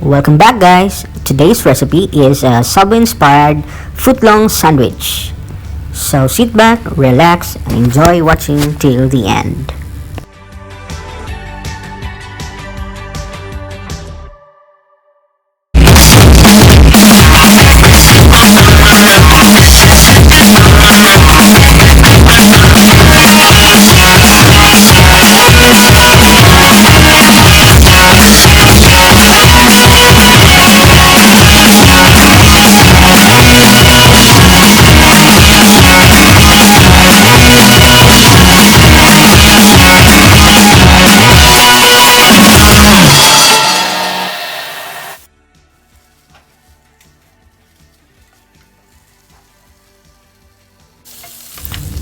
Welcome back, guys. Today's recipe is a Subway-inspired footlong sandwich. So sit back, relax, and enjoy watching till the end.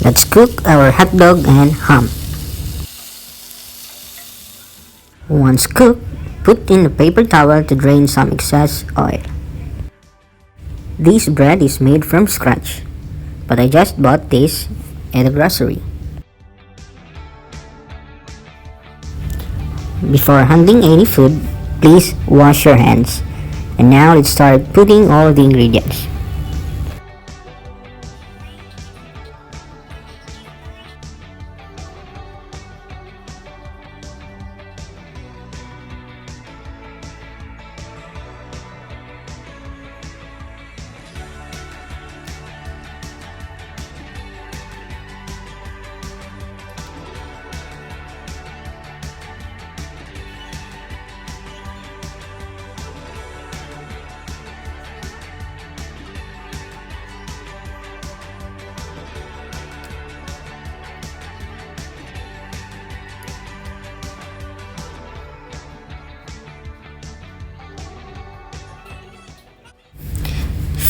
Let's cook our hot dog and ham. Once cooked, put in a paper towel to drain some excess oil. This bread is made from scratch, but I just bought this at the grocery. Before handling any food, please wash your hands. And now let's start putting all the ingredients.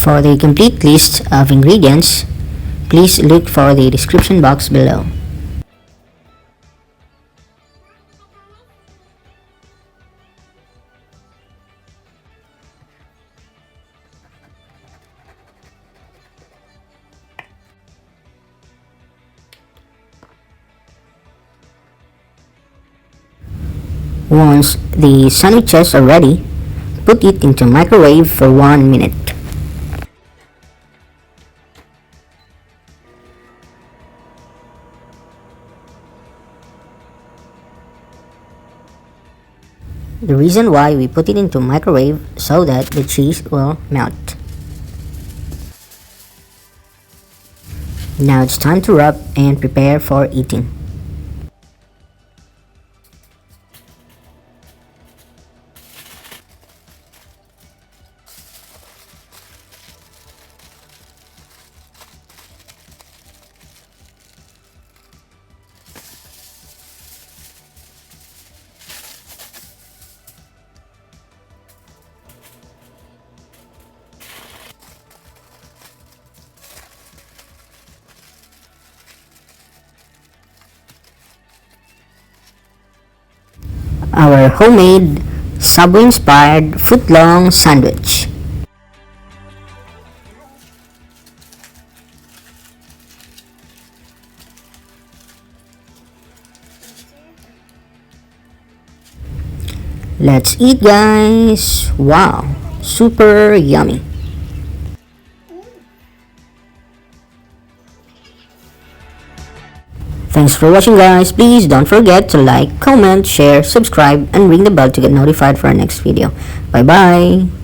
For the complete list of ingredients, please look for the description box below. Once the sandwiches are ready, put it into microwave for 1 minute. The reason why we put it into microwave so that the cheese will melt. Now it's time to wrap and prepare for eating. Our homemade Subway-inspired footlong sandwich. Let's eat, guys! Wow, super yummy! Thanks for watching, guys. Please don't forget to like, comment, share, subscribe, and ring the bell to get notified for our next video. Bye bye.